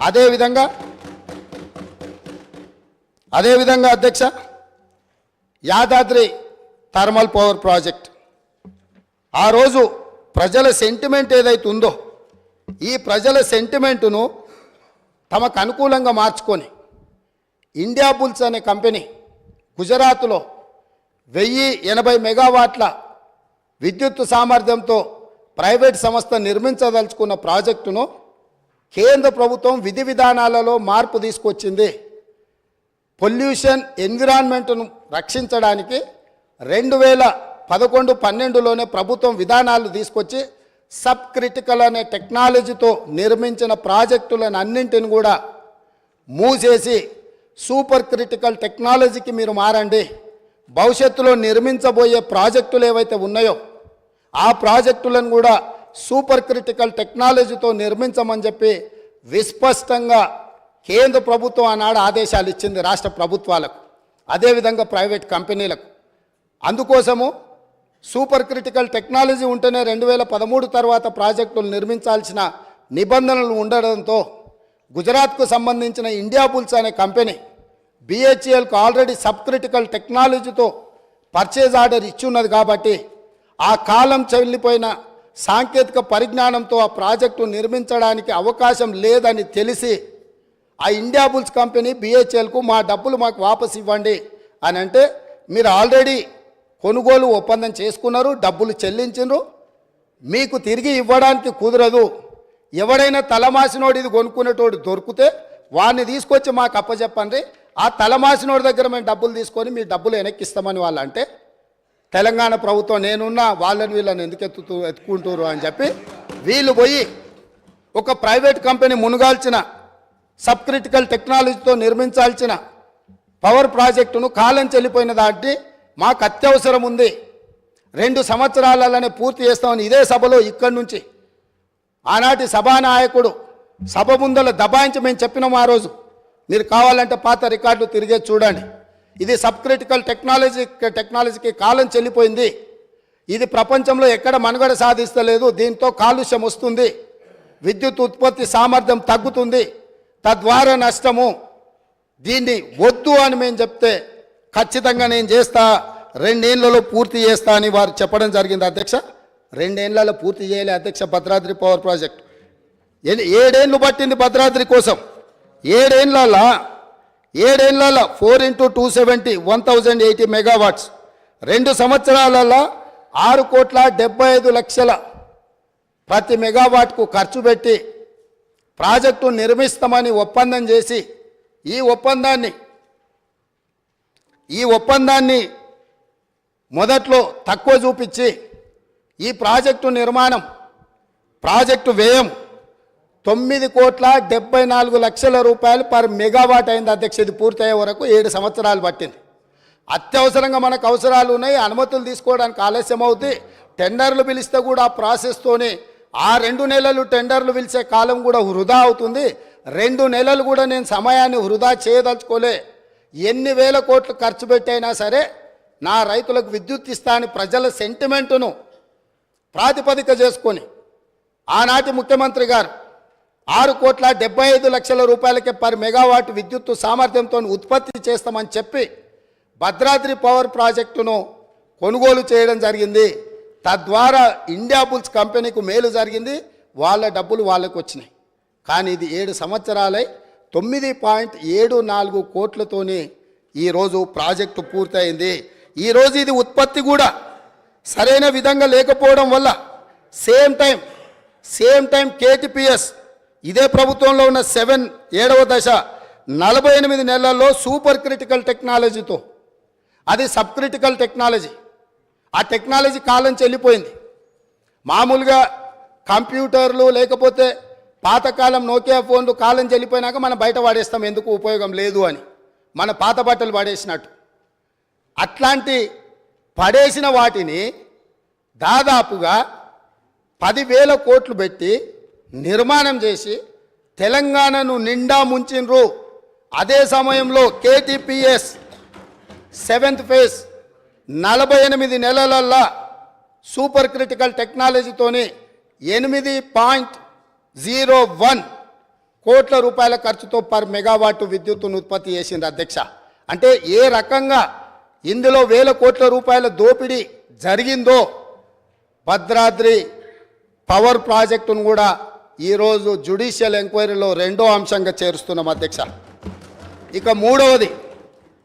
అదేవిధంగా అధ్యక్ష, Yadadri thermal power project ఆ రోజు ప్రజల సెంటిమెంట్ ఏదైతే ఉందో ఈ ప్రజల సెంటిమెంటును తమకు అనుకూలంగా మార్చుకొని ఇండియా బుల్స్ అనే కంపెనీ గుజరాత్లో 1080 మెగావాట్ల విద్యుత్ సామర్థ్యంతో ప్రైవేట్ సంస్థ నిర్మించదలుచుకున్న ప్రాజెక్టును కేంద్ర ప్రభుత్వం విధి విధానాలలో మార్పు తీసుకొచ్చింది. పొల్యూషన్ ఎన్విరాన్మెంట్ను రక్షించడానికి 2011-12లోనే ప్రభుత్వం విధానాలు తీసుకొచ్చి సబ్ క్రిటికల్ అనే టెక్నాలజీతో నిర్మించిన ప్రాజెక్టులను అన్నింటిని కూడా మూసేసి సూపర్ క్రిటికల్ టెక్నాలజీకి మీరు మారండి, భవిష్యత్తులో నిర్మించబోయే ప్రాజెక్టులు ఏవైతే ఉన్నాయో ఆ ప్రాజెక్టులను కూడా సూపర్ క్రిటికల్ టెక్నాలజీతో నిర్మించమని చెప్పి విస్పష్టంగా కేంద్ర ప్రభుత్వం ఆనాడు ఆదేశాలు ఇచ్చింది రాష్ట్ర ప్రభుత్వాలకు, అదేవిధంగా ప్రైవేట్ కంపెనీలకు. అందుకోసము సూపర్ క్రిటికల్ టెక్నాలజీ ఉంటేనే 2013 తర్వాత ప్రాజెక్టులు నిర్మించాల్సిన నిబంధనలు ఉండడంతో గుజరాత్కు సంబంధించిన ఇండియా బుల్స్ అనే కంపెనీ BHELకు ఆల్రెడీ సబ్ క్రిటికల్ టెక్నాలజీతో పర్చేజ్ ఆర్డర్ ఇచ్చి ఉన్నది కాబట్టి ఆ కాలం చెల్లిపోయిన సాంకేతిక పరిజ్ఞానంతో ఆ ప్రాజెక్టు నిర్మించడానికి అవకాశం లేదని తెలిసి ఆ ఇండియా బుల్స్ కంపెనీ BHELకు మా డబ్బులు మాకు వాపసు ఇవ్వండి అని అంటే, మీరు ఆల్రెడీ కొనుగోలు ఒప్పందం చేసుకున్నారు, డబ్బులు చెల్లించారు, మీకు తిరిగి ఇవ్వడానికి కుదరదు. ఎవడైనా తలమాసినోడు ఇది కొనుక్కునేటోడు దొరికితే వాడిని తీసుకొచ్చి మాకు అప్పచెప్పండి, ఆ తలమాసినోడి దగ్గర మేము డబ్బులు తీసుకొని మీ డబ్బులు వెనక్కిస్తామని వాళ్ళు అంటే, తెలంగాణ ప్రభుత్వం నేనున్నా వాళ్ళని వీళ్ళని ఎందుకు ఎత్తుకుంటారు అని చెప్పి వీళ్ళు పోయి ఒక ప్రైవేట్ కంపెనీ మునుగాల్చిన సబ్ క్రిటికల్ టెక్నాలజీతో నిర్మించాల్సిన పవర్ ప్రాజెక్టును కాలం చెల్లిపోయిన దాన్ని మాకు అత్యవసరం ఉంది, 2 సంవత్సరాలనే పూర్తి చేస్తామని ఇదే సభలో ఇక్కడి నుంచి ఆనాటి సభానాయకుడు సభ ముందల దబాయించి మేము చెప్పినాము ఆ రోజు. మీరు కావాలంటే పాత రికార్డులు తిరిగే చూడండి. ఇది సబ్ క్రిటికల్ టెక్నాలజీకి కాలం చెల్లిపోయింది, ఇది ప్రపంచంలో ఎక్కడ మనుగడ సాధిస్తలేదు, దీంతో కాలుష్యం వస్తుంది, విద్యుత్ ఉత్పత్తి సామర్థ్యం తగ్గుతుంది, తద్వారా నష్టము, దీన్ని వద్దు అని మేము చెప్తే ఖచ్చితంగా నేను చేస్తా, 2 ఏళ్లలో పూర్తి చేస్తా అని వారు చెప్పడం జరిగింది అధ్యక్ష. 2 ఏళ్లలో పూర్తి చేయలే అధ్యక్ష భద్రాద్రి పవర్ ప్రాజెక్ట్. 7 ఏళ్ళు పట్టింది భద్రాద్రి కోసం. 7 ఏళ్లలో 4 × 270 1080 మెగావాట్స్, 2 సంవత్సరాలలో 6,75,00,000 ప్రతి మెగావాట్కు ఖర్చు పెట్టి ప్రాజెక్టు నిర్మిస్తామని ఒప్పందం చేసి ఈ ఒప్పందాన్ని మొదట్లో తక్కువ చూపించి ఈ ప్రాజెక్టు నిర్మాణం ప్రాజెక్టు వ్యయం 9,74,00,000 రూపాయలు పర్ మెగావాట్ అయింది అధ్యక్ష. ఇది పూర్తయ్యే వరకు 7 సంవత్సరాలు పట్టింది. అత్యవసరంగా మనకు అవసరాలు ఉన్నాయి, అనుమతులు తీసుకోవడానికి ఆలస్యం అవుతుంది, టెండర్లు పిలిస్తే కూడా ఆ ప్రాసెస్తోనే ఆ 2 నెలలు టెండర్లు పిలిచే కాలం కూడా వృధా అవుతుంది. 2 నెలలు కూడా నేను సమయాన్ని వృధా చేయదలుచుకోలే, ఎన్ని వేల కోట్లు ఖర్చు పెట్టైనా సరే నా రైతులకు విద్యుత్ ఇస్తా అని ప్రజల సెంటిమెంటును ప్రాతిపదిక చేసుకొని ఆనాటి ముఖ్యమంత్రి గారు 6,75,00,000 రూపాయలకే పర్ మెగావాట్ విద్యుత్తు సామర్థ్యంతో ఉత్పత్తి చేస్తామని చెప్పి భద్రాద్రి పవర్ ప్రాజెక్టును కొనుగోలు చేయడం జరిగింది. తద్వారా ఇండియా బుల్స్ కంపెనీకు మేలు జరిగింది, వాళ్ళ డబ్బులు వాళ్ళకు వచ్చినాయి. కానీ ఇది 7 సంవత్సరాలై 9.74 కోట్లతోనే ఈరోజు ప్రాజెక్టు పూర్తయింది. ఈరోజు ఇది ఉత్పత్తి కూడా సరైన విధంగా లేకపోవడం వల్ల సేమ్ టైం KTPS ఇదే ప్రభుత్వంలో ఉన్న 7వ దశ 48 నెలల్లో సూపర్ క్రిటికల్ టెక్నాలజీతో, అది సబ్ క్రిటికల్ టెక్నాలజీ, ఆ టెక్నాలజీ కాలం చెల్లిపోయింది. మామూలుగా కంప్యూటర్లు లేకపోతే పాతకాలం నోకియా ఫోన్లు కాలం చెల్లిపోయినాక మనం బయట పడేస్తాం, ఎందుకు ఉపయోగం లేదు అని, మన పాత బట్టలు పడేసినట్టు. అట్లాంటి పడేసిన వాటిని దాదాపుగా 10,000 కోట్లు పెట్టి నిర్మాణం చేసి తెలంగాణను నిండా ముంచిన్రు. అదే సమయంలో KTPS 7th ఫేజ్ 48 నెలలల్లా సూపర్ క్రిటికల్ టెక్నాలజీతోని 8.01 కోట్ల రూపాయల ఖర్చుతో పర్ మెగావాట్ విద్యుత్తును ఉత్పత్తి చేసింది అధ్యక్ష. అంటే ఏ రకంగా ఇందులో వేల కోట్ల రూపాయల దోపిడీ జరిగిందో భద్రాద్రి పవర్ ప్రాజెక్టును కూడా ఈరోజు జ్యుడిషియల్ ఎంక్వైరీలో రెండో అంశంగా చేరుస్తున్నాం అధ్యక్ష. ఇక మూడవది